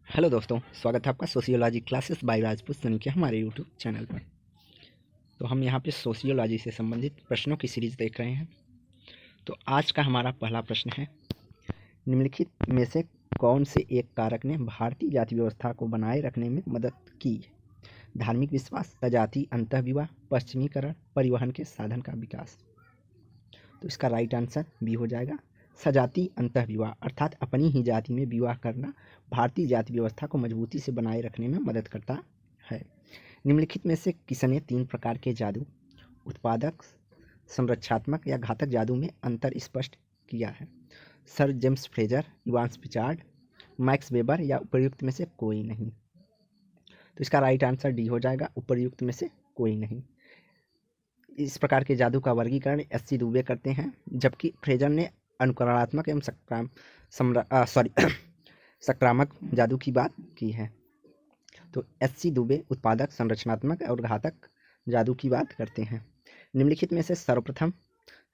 Hello दोस्तों, स्वागत है आपका sociology classes bye Rajput Sunny के हमारे यूट्यूब चैनल पर। तो हम यहाँ पे सोशियोलॉजी से संबंधित प्रश्नों की सीरीज देख रहे हैं। तो आज का हमारा पहला प्रश्न है, निम्नलिखित में से कौन से एक कारक ने भारतीय जाति व्यवस्था को बनाए रखने में मदद की? धार्मिक विश्वास, सजातीय अंतःविवाह, पश्चिमीकरण, परिवहन के साधन का विकास। तो इसका राइट आंसर बी हो जाएगा, सजातीय अंतःविवाह, अर्थात अपनी ही जाति में विवाह करना भारतीय जाति व्यवस्था को मजबूती से बनाए रखने में मदद करता है। निम्नलिखित में से किसने 3 प्रकार के जादू, उत्पादक, संरक्षात्मक या घातक जादू में अंतर स्पष्ट किया है? Sir James Frazer, Evans Pritchard, Max Weber या उपर्युक्त में से कोई नहीं? तो इसका राइट आंसर डी हो जाएगा, उपर्युक्त में से कोई नहीं। इस प्रकार के जादू का वर्गीकरण एस.सी. दुबे करते हैं, जबकि फ्रेजर ने अनुकरणात्मक एवं संक्रामक जादू की बात की है। तो एस.सी. दुबे उत्पादक, संरचनात्मक और घातक जादू की बात करते हैं। निम्नलिखित में से सर्वप्रथम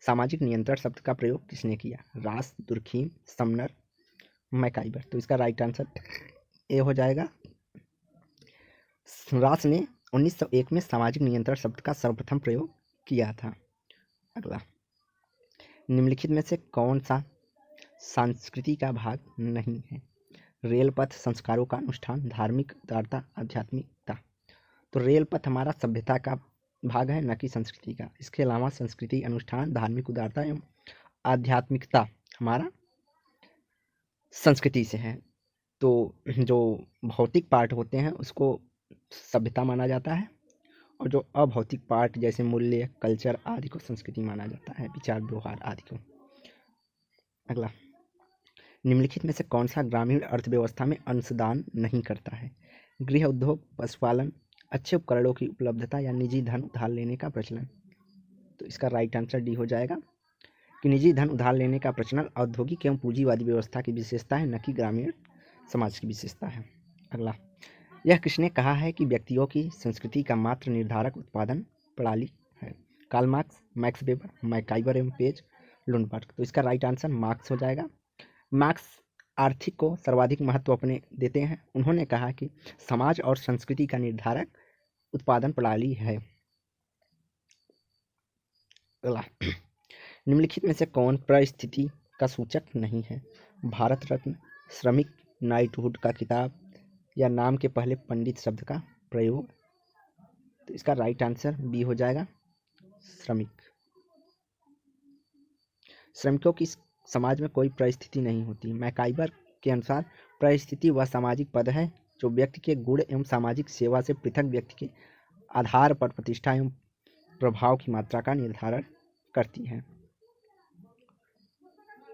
सामाजिक नियंत्रण शब्द का प्रयोग किसने किया? रास, दुर्खीम, समनर, मैकाइबर। तो इसका राइट आंसर ए हो जाएगा। रास ने 1901 में सामाजिक नियंत्रण शब्द का सर्वप्रथम प्रयोग किया था। अगला, निम्नलिखित में से कौन सा संस्कृति का भाग नहीं है? रेल पथ, संस्कारों का अनुष्ठान, धार्मिक उदारता, आध्यात्मिकता। तो रेल पथ हमारा सभ्यता का भाग है, न कि संस्कृति का। इसके अलावा संस्कृति, अनुष्ठान, धार्मिक उदारता एवं आध्यात्मिकता हमारा संस्कृति से है। तो जो भौतिक पार्ट होते हैं उसको सभ्यता माना जाता है, और जो अभौतिक पार्ट जैसे मूल्य, कल्चर आदि को संस्कृति माना जाता है, विचार, व्यवहार आदि को। अगला, निम्नलिखित में से कौन सा ग्रामीण अर्थव्यवस्था में अंशदान नहीं करता है? गृह उद्योग, पशुपालन, अच्छे उपकरणों की उपलब्धता या निजी धन उधार लेने का प्रचलन। तो इसका राइट आंसर डी हो जाएगा कि निजी धन उधार लेने का प्रचलन औद्योगिक एवं पूंजीवादी व्यवस्था की विशेषता है, न कि ग्रामीण समाज की विशेषता है। अगला, यह किसने कहा है कि व्यक्तियों की संस्कृति का मात्र निर्धारक उत्पादन प्रणाली है? कार्ल मार्क्स, मैक्स वेबर, मैकाइबर एवं पेज, लुंडबर्ग। तो इसका राइट आंसर मार्क्स हो जाएगा। मार्क्स आर्थिक को सर्वाधिक महत्व अपने देते हैं। उन्होंने कहा कि समाज और संस्कृति का निर्धारक उत्पादन प्रणाली है। अगला, निम्नलिखित में से कौन परिस्थिति का सूचक नहीं है? भारत रत्न, श्रमिक, नाइटहुड का खिताब या नाम के पहले पंडित शब्द का प्रयोग। तो इसका राइट आंसर बी हो जाएगा, श्रमिक। श्रमिकों की समाज में कोई परिस्थिति नहीं होती। मैकाइबर के अनुसार परिस्थिति वह सामाजिक पद है जो व्यक्ति के गुण एवं सामाजिक सेवा से पृथक व्यक्ति के आधार पर प्रतिष्ठा एवं प्रभाव की मात्रा का निर्धारण करती है।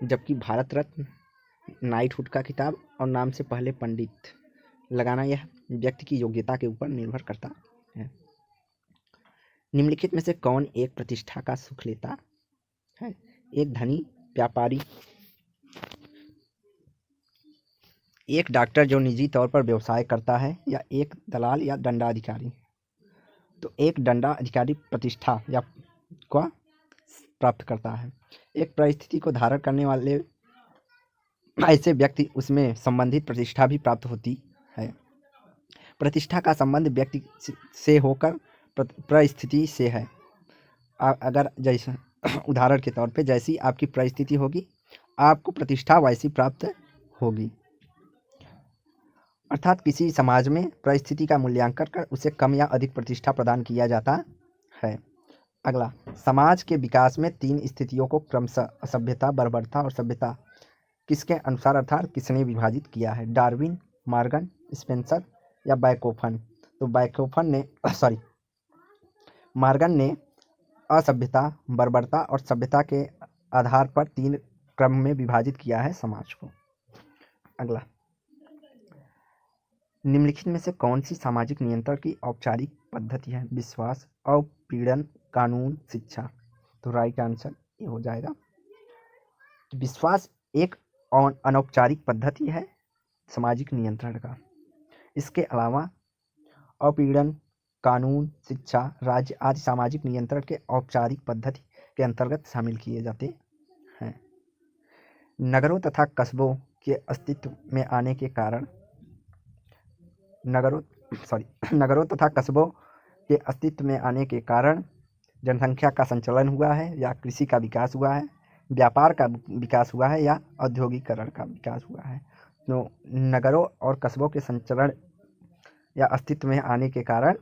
जबकि भारत रत्न, नाइटहुड का खिताब और नाम से पहले पंडित लगाना यह व्यक्ति की योग्यता के ऊपर निर्भर करता है। निम्नलिखित में से कौन एक प्रतिष्ठा का सुख लेता है? एक धनी व्यापारी, एक डॉक्टर जो निजी तौर पर व्यवसाय करता है, या एक दलाल या दंडाधिकारी? तो एक दंडाधिकारी प्रतिष्ठा या को प्राप्त करता है। एक परिस्थिति को धारण करने वाले ऐसे व्यक्ति उसमें संबंधित प्रतिष्ठा भी प्राप्त होती है। प्रतिष्ठा का संबंध व्यक्ति से होकर परिस्थिति से है। अगर जैसे उदाहरण के तौर पे जैसी आपकी परिस्थिति होगी आपको प्रतिष्ठा वैसी प्राप्त होगी। अर्थात किसी समाज में परिस्थिति का मूल्यांकन कर उसे कम या अधिक प्रतिष्ठा प्रदान किया जाता है। अगला, समाज के विकास में 3 स्थितियों को क्रमशः असभ्यता, बर्बरता और सभ्यता किसके अनुसार अर्थात किसने विभाजित किया है? डार्विन, मॉर्गन, स्पेंसर या बैकोफन? तो मॉर्गन ने असभ्यता, बर्बरता और सभ्यता के आधार पर 3 क्रम में विभाजित किया है समाज को। अगला, निम्नलिखित में से कौन सी सामाजिक नियंत्रण की औपचारिक पद्धति है? विश्वास, अपीड़न, कानून, शिक्षा। तो राइट आंसर ये हो जाएगा। विश्वास एक अनौपचारिक पद्धति है सामाजिक नियंत्रण का। इसके अलावा अपीड़न, कानून, शिक्षा, राज्य आदि सामाजिक नियंत्रण के औपचारिक पद्धति के अंतर्गत शामिल किए जाते हैं। नगरों तथा कस्बों के अस्तित्व में आने के कारण नगरों तथा कस्बों के अस्तित्व में आने के कारण जनसंख्या का संचलन हुआ है, या कृषि का विकास हुआ है, व्यापार का विकास हुआ है, या औद्योगिकरण का विकास हुआ है। तो नगरों और कस्बों के संचलन या अस्तित्व में आने के कारण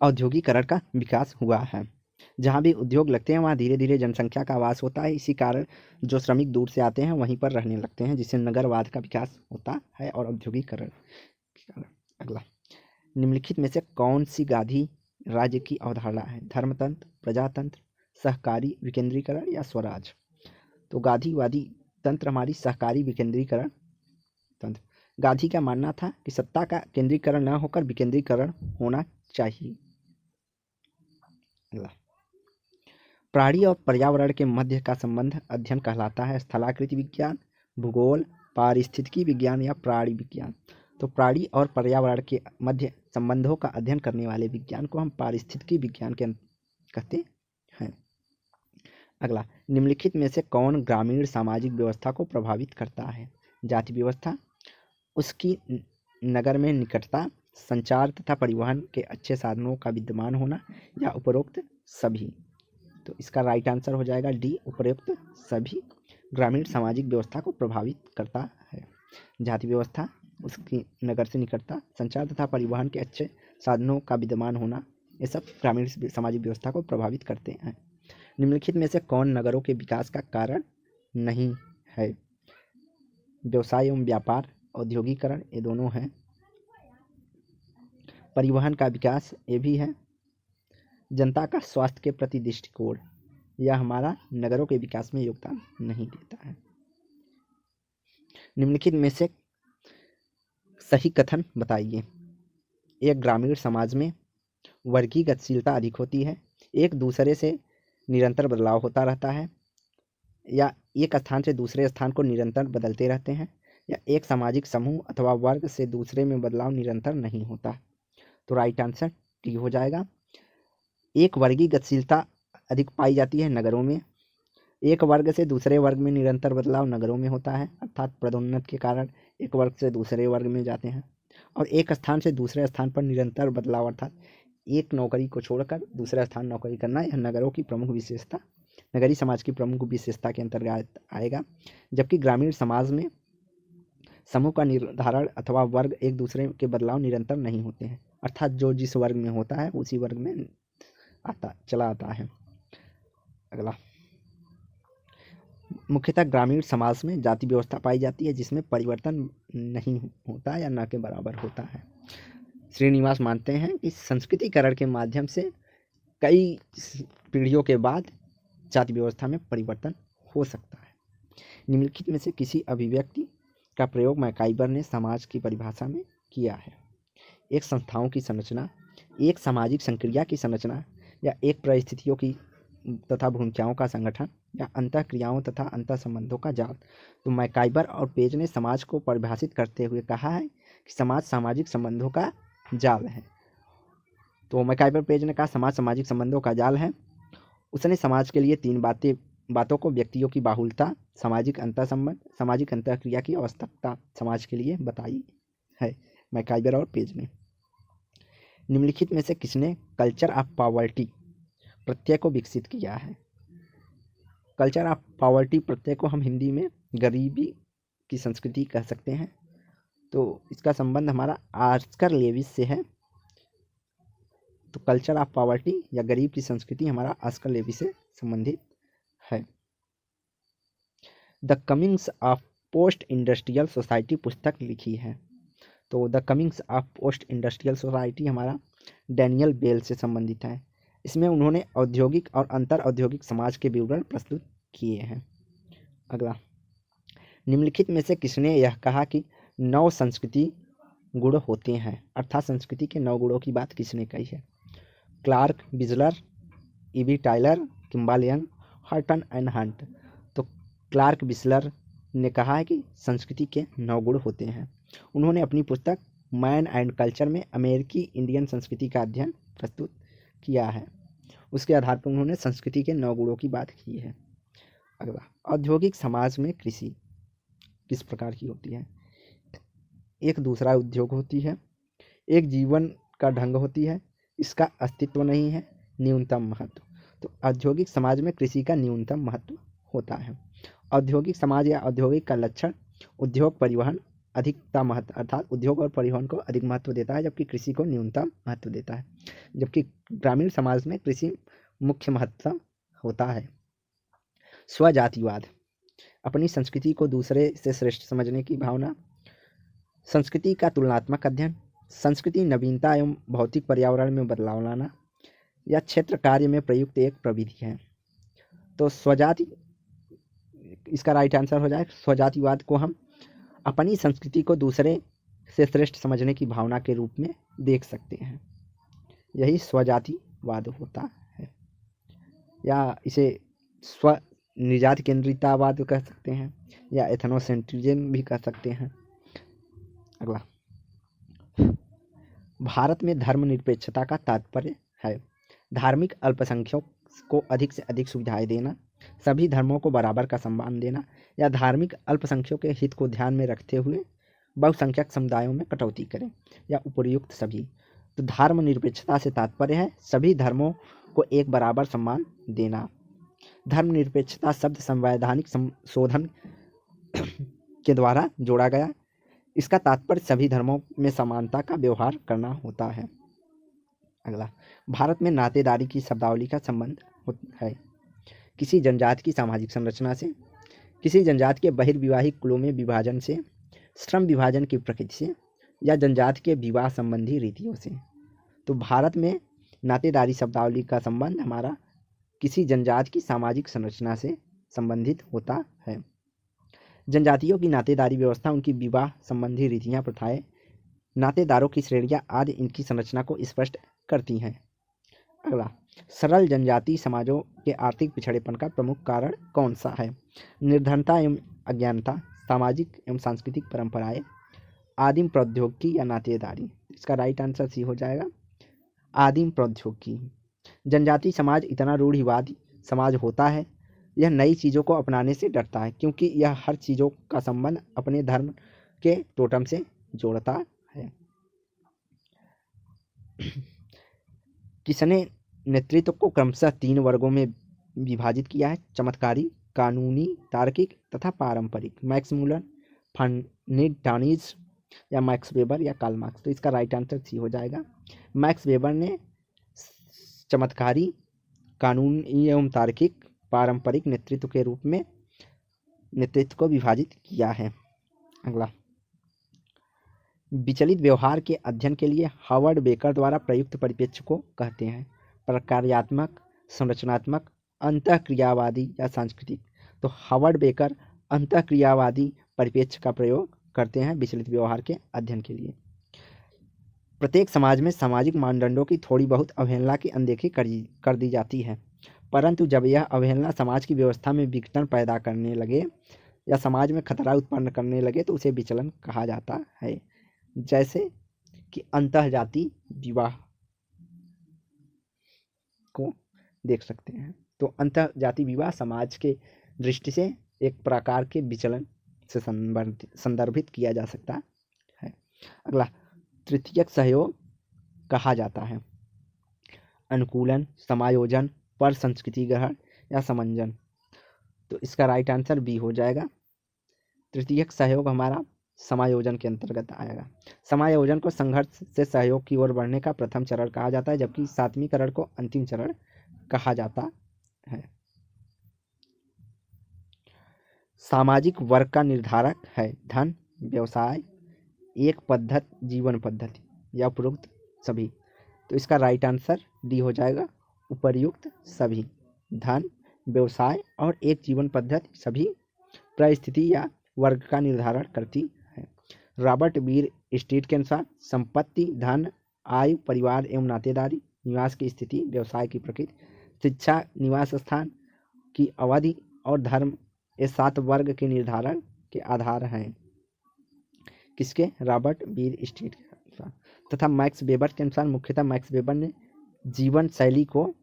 औद्योगिकरण का विकास हुआ है। जहाँ भी उद्योग लगते हैं वहाँ धीरे धीरे जनसंख्या का वास होता है। इसी कारण जो श्रमिक दूर से आते हैं वहीं पर रहने लगते हैं, जिससे नगरवाद का विकास होता है और औद्योगिकरण। अगला, निम्नलिखित में से कौन सी गांधी राज्य की अवधारणा है? धर्मतंत्र, प्रजातंत्र, सहकारी विकेंद्रीकरण या स्वराज? तो गांधीवादी तंत्र हमारी सहकारी विकेंद्रीकरण तंत्र। गांधी का मानना था कि सत्ता का केंद्रीकरण न होकर विकेंद्रीकरण होना चाहिए। अगला, प्राणी और पर्यावरण के मध्य का संबंध अध्ययन कहलाता है स्थलाकृति विज्ञान, भूगोल, पारिस्थितिकी विज्ञान या प्राणी विज्ञान? तो प्राणी और पर्यावरण के मध्य संबंधों का अध्ययन करने वाले विज्ञान को हम पारिस्थितिकी विज्ञान कहते हैं। अगला, निम्नलिखित में से कौन ग्रामीण सामाजिक व्यवस्था को प्रभावित करता है? जाति व्यवस्था, उसकी नगर में निकटता, संचार तथा परिवहन के अच्छे साधनों का विद्यमान होना, या उपरोक्त सभी? तो इसका राइट आंसर हो जाएगा डी, उपरोक्त सभी ग्रामीण सामाजिक व्यवस्था को प्रभावित करता है। जाति व्यवस्था, उसकी नगर से निकटता, संचार तथा परिवहन के अच्छे साधनों का विद्यमान होना, ये सब ग्रामीण सामाजिक व्यवस्था को प्रभावित करते हैं। निम्नलिखित में से कौन नगरों के विकास का कारण नहीं है? व्यवसाय एवं व्यापार, औद्योगिकरण, ये दोनों हैं। परिवहन का विकास, ये भी है। जनता का स्वास्थ्य के प्रति दृष्टिकोण, यह हमारा नगरों के विकास में योगदान नहीं देता है। निम्नलिखित में से सही कथन बताइए। एक ग्रामीण समाज में वर्गीय गतिशीलता अधिक होती है, एक दूसरे से निरंतर बदलाव होता रहता है, या एक स्थान से दूसरे स्थान को निरंतर बदलते रहते हैं, या एक सामाजिक समूह अथवा वर्ग से दूसरे में बदलाव निरंतर नहीं होता? तो राइट आंसर टी हो जाएगा। एक वर्गीय गतिशीलता अधिक पाई जाती है नगरों में, एक वर्ग से दूसरे वर्ग में निरंतर बदलाव नगरों में होता है, अर्थात पदोन्नत के कारण एक वर्ग से दूसरे वर्ग में जाते हैं। और एक स्थान से दूसरे स्थान पर निरंतर बदलाव, अर्थात एक नौकरी को छोड़कर दूसरा स्थान नौकरी करना, यह नगरों की प्रमुख विशेषता, नगरीय समाज की प्रमुख विशेषता के अंतर्गत आएगा। जबकि ग्रामीण समाज में समूह का निर्धारण अथवा वर्ग एक दूसरे के बदलाव निरंतर नहीं होते हैं, अर्थात जो जिस वर्ग में होता है उसी वर्ग में चला आता है। अगला, मुख्यतः ग्रामीण समाज में जाति व्यवस्था पाई जाती है जिसमें परिवर्तन नहीं होता या न के बराबर होता है। श्रीनिवास मानते हैं कि संस्कृतिकरण के माध्यम से कई पीढ़ियों के बाद जाति व्यवस्था में परिवर्तन हो सकता है। निम्नलिखित में से किसी अभिव्यक्ति का प्रयोग मैकाइबर ने समाज की परिभाषा में किया है? एक संस्थाओं की संरचना, एक सामाजिक संक्रिया की संरचना, या एक परिस्थितियों की तथा भूमिकाओं का संगठन, या अंतः क्रियाओं तथा अंतः संबंधों का जाल? तो मैकाइबर और पेज ने समाज को परिभाषित करते हुए कहा है कि समाज सामाजिक संबंधों का जाल है। तो मैकाइबर पेज ने कहा समाज सामाजिक संबंधों का जाल है। उसने समाज के लिए तीन बातों को व्यक्तियों की बाहुलता, सामाजिक अंतः संबंध, सामाजिक अंतः क्रिया की आवश्यकता समाज के लिए बताई है, मैकाइबर और पेज ने। निम्नलिखित में से किसने कल्चर ऑफ पॉवर्टी प्रत्यय को विकसित किया है? कल्चर ऑफ पॉवर्टी प्रत्यय को हम हिंदी में गरीबी की संस्कृति कह सकते हैं। तो इसका संबंध हमारा ऑस्कर लेविस से है। तो कल्चर ऑफ पॉवर्टी या गरीब की संस्कृति हमारा ऑस्कर लेविस से संबंधित है। The comings of post industrial society पुस्तक लिखी है। तो the comings of post industrial society हमारा डैनियल बेल से संबंधित है। इसमें उन्होंने औद्योगिक और अंतर औद्योगिक समाज के विवरण प्रस्तुत किए हैं। अगला, निम्नलिखित में से किसने यह कहा कि 9 संस्कृति गुण होते हैं, अर्थात संस्कृति के 9 गुणों की बात किसने कही है? Clark, Wissler, EV Tylor, Kimball Young, Horton and Hunt. तो क्लार्क बिस्लर ने कहा है कि संस्कृति के 9 गुण होते हैं। उन्होंने अपनी पुस्तक मैन एंड कल्चर में अमेरिकी इंडियन संस्कृति का अध्ययन प्रस्तुत किया है। उसके आधार पर उन्होंने संस्कृति के 9 गुणों की बात की है। अगला, औद्योगिक समाज में कृषि। किस प्रकार की होती है? एक दूसरा उद्योग होती है, एक जीवन का ढंग होती है, इसका अस्तित्व नहीं है, न्यूनतम महत्व। तो औद्योगिक समाज में कृषि का न्यूनतम महत्व होता है। औद्योगिक समाज या औद्योगिक का लक्षण उद्योग परिवहन अधिकता महत्व, अर्थात उद्योग और परिवहन को अधिक महत्व देता है, जबकि कृषि को न्यूनतम महत्व देता है। जबकि ग्रामीण समाज में कृषि मुख्य महत्व होता है। स्वजातिवाद, अपनी संस्कृति को दूसरे से श्रेष्ठ समझने की भावना, संस्कृति का तुलनात्मक अध्ययन, संस्कृति नवीनता एवं भौतिक पर्यावरण में बदलाव लाना, या क्षेत्र कार्य में प्रयुक्त एक प्रविधि है। तो स्वजाति, इसका राइट आंसर हो जाए स्वजातिवाद को हम अपनी संस्कृति को दूसरे से श्रेष्ठ समझने की भावना के रूप में देख सकते हैं। यही स्वजातिवाद होता है, या इसे स्व निजात केंद्रितवाद कह सकते हैं, या एथनोसेंट्रिज्म भी कह सकते हैं। अगला, भारत में धर्मनिरपेक्षता का तात्पर्य है धार्मिक अल्पसंख्यकों को अधिक से अधिक सुविधाएं देना, सभी धर्मों को बराबर का सम्मान देना, या धार्मिक अल्पसंख्यकों के हित को ध्यान में रखते हुए बहुसंख्यक समुदायों में कटौती करें, या उपर्युक्त सभी। तो धर्मनिरपेक्षता से तात्पर्य है सभी धर्मों को एक बराबर सम्मान देना। धर्मनिरपेक्षता शब्द संवैधानिक संशोधन के द्वारा जोड़ा गया, इसका तात्पर्य सभी धर्मों में समानता का व्यवहार करना होता है। अगला, भारत में नातेदारी की शब्दावली का संबंध है किसी जनजाति की सामाजिक संरचना से, किसी जनजाति के बहिर्विवाहिक कुलों में विभाजन से, श्रम विभाजन की प्रकृति से, या जनजाति के विवाह संबंधी रीतियों से। तो भारत में नातेदारी शब्दावली का संबंध हमारा किसी जनजाति की सामाजिक संरचना से संबंधित होता है। जनजातियों की नातेदारी व्यवस्था, उनकी विवाह संबंधी रीतियाँ, प्रथाएं, नातेदारों की श्रेणियाँ आदि इनकी संरचना को स्पष्ट करती हैं। अगला, सरल जनजाति समाजों के आर्थिक पिछड़ेपन का प्रमुख कारण कौन सा है? निर्धनता एवं अज्ञानता, सामाजिक एवं सांस्कृतिक परंपराएं, आदिम प्रौद्योगिकी या नातेदारी। इसका राइट आंसर सी हो जाएगा, आदिम प्रौद्योगिकी। जनजाति समाज इतना रूढ़िवादी समाज होता है, यह नई चीज़ों को अपनाने से डरता है, क्योंकि यह हर चीज़ों का संबंध अपने धर्म के टोटम से जोड़ता है। किसने नेतृत्व को क्रमशः 3 वर्गों में विभाजित किया है? चमत्कारी, कानूनी, तार्किक तथा पारंपरिक। मैक्स मूलर, फर्निडानिज, या मैक्स वेबर, या कार्ल मार्क्स। तो इसका राइट आंसर सी हो जाएगा। मैक्स वेबर ने चमत्कारी, कानूनी एवं तार्किक, पारंपरिक नेतृत्व के रूप में नेतृत्व को विभाजित किया है। अगला, विचलित व्यवहार के अध्ययन के लिए हावर्ड बेकर द्वारा प्रयुक्त परिप्रेक्ष्य को कहते हैं प्रक्रियात्मक, संरचनात्मक, अंतःक्रियावादी या सांस्कृतिक। तो हावर्ड बेकर अंतःक्रियावादी परिप्रेक्ष्य का प्रयोग करते हैं विचलित व्यवहार के अध्ययन के लिए। प्रत्येक समाज में सामाजिक मानदंडों की थोड़ी बहुत अवहेलना की अनदेखी कर दी जाती है, परंतु जब यह अवहेलना समाज की व्यवस्था में विघटन पैदा करने लगे या समाज में खतरा उत्पन्न करने लगे तो उसे विचलन कहा जाता है। जैसे कि अंतःजाति विवाह को देख सकते हैं। तो अंतःजाति विवाह समाज के दृष्टि से एक प्रकार के विचलन से संदर्भित किया जा सकता है। अगला, तृतीयक सहयोग कहा जाता है अनुकूलन, समायोजन, पर संस्कृति ग्रहण या समंजन। तो इसका राइट आंसर बी हो जाएगा। तृतीयक सहयोग हमारा समायोजन के अंतर्गत आएगा। समायोजन को संघर्ष से सहयोग की ओर बढ़ने का प्रथम चरण कहा जाता है, जबकि सातवीं चरण को अंतिम चरण कहा जाता है। सामाजिक वर्ग का निर्धारक है धन, व्यवसाय, एक पद्धति, जीवन पद्धति या उपरोक्त सभी। तो इसका राइट आंसर डी हो जाएगा, उपर्युक्त सभी। धन, व्यवसाय और एक जीवन पद्धति सभी परिस्थिति या वर्ग का निर्धारण करती है। रॉबर्ट बीर स्ट्रीट के अनुसार संपत्ति, धन, आयु, परिवार एवं नातेदारी, निवास की स्थिति, व्यवसाय की प्रकृति, शिक्षा, निवास स्थान की अवधि और धर्म ये 7 वर्ग के निर्धारण के आधार हैं। किसके? रॉबर्ट बीर स्ट्रीट के अनुसार। तथा मैक्स वेबर के अनुसार मुख्यतः मैक्स वेबर ने जीवन शैली को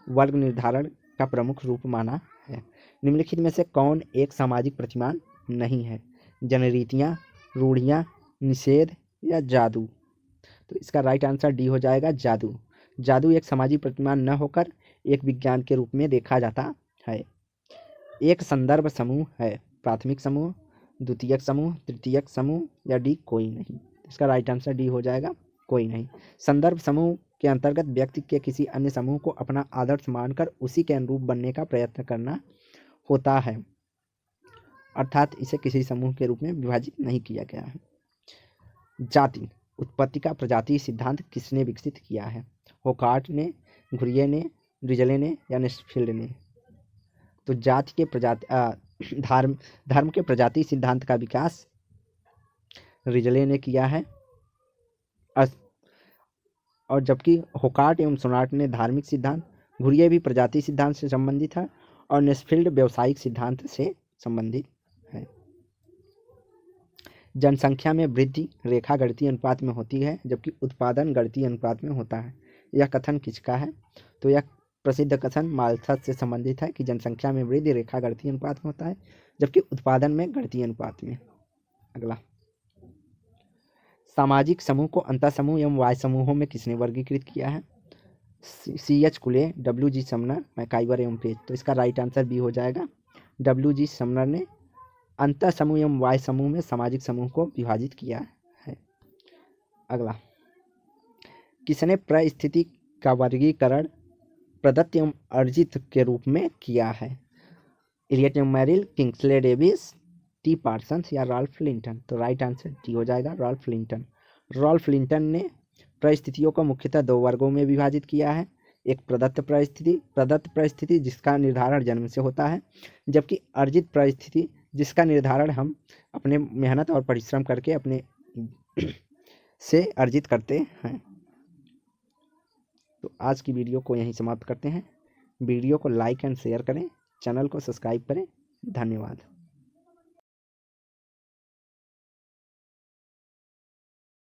वर्ग निर्धारण का प्रमुख रूप माना है। निम्नलिखित में से कौन एक सामाजिक प्रतिमान नहीं है? जनरीतियाँ, रूढ़ियाँ, निषेध या जादू। तो इसका राइट आंसर डी हो जाएगा, जादू। जादू एक सामाजिक प्रतिमान न होकर एक विज्ञान के रूप में देखा जाता है। एक संदर्भ समूह है, प्राथमिक समूह, द्वितीयक समूह, तृतीयक समूह या डी कोई नहीं। इसका राइट आंसर डी हो जाएगा, कोई नहीं। संदर्भ समूह के अंतर्गत व्यक्ति के किसी अन्य समूह को अपना आदर्श मानकर उसी के अनुरूप बनने का प्रयत्न करना होता है, अर्थात इसे किसी समूह के रूप में विभाजित नहीं किया गया है। जाति उत्पत्ति का प्रजातीय सिद्धांत किसने विकसित किया है? होकार्ट ने, घुरिये ने, रिजले ने या नेस्फील्ड ने? तो जाति के प्रजाति धर्म के प्रजातीय सिद्धांत का विकास रिजले ने किया है, और जबकि होकार्ट एवं सोनार्ट ने धार्मिक सिद्धांत, घुरिये भी प्रजातीय सिद्धांत से संबंधित है और नेस्फील्ड व्यावसायिक सिद्धांत से संबंधित है। जनसंख्या में वृद्धि रेखा गणितीय अनुपात में होती है जबकि उत्पादन गणितीय अनुपात में होता है। यह कथन किसका है? तो यह प्रसिद्ध कथन माल्थस से संबंधित है कि जनसंख्या में वृद्धि रेखा गणितीय अनुपात में होता है जबकि उत्पादन में गणितीय अनुपात में। अगला, सामाजिक समूह को अंतर समूह एवं वाय समूहों में किसने वर्गीकृत किया है? C.H. कुले, W.G. समनर, मैकाइवर एवं पेज। तो इसका राइट आंसर बी हो जाएगा, W.G. समनर ने अंतर समूह एवं वाय समूह में सामाजिक समूह को विभाजित किया है। अगला, किसने परिस्थिति का वर्गीकरण प्रदत्त एवं अर्जित के रूप में किया है? इलियट एवं Merrill, Kingsley Davis, T Parsons या रॉल्फ लिंटन? तो राइट आंसर टी हो जाएगा, रॉल्फ लिंटन। रॉल्फ लिंटन ने परिस्थितियों को मुख्यतः दो वर्गों में विभाजित किया है। एक प्रदत्त परिस्थिति जिसका निर्धारण जन्म से होता है, जबकि अर्जित परिस्थिति जिसका निर्धारण हम अपने मेहनत और परिश्रम करके अपने से अर्जित करते हैं। तो आज की वीडियो को यहीं समाप्त करते हैं। वीडियो को लाइक एंड शेयर करें, चैनल को सब्सक्राइब करें। धन्यवाद।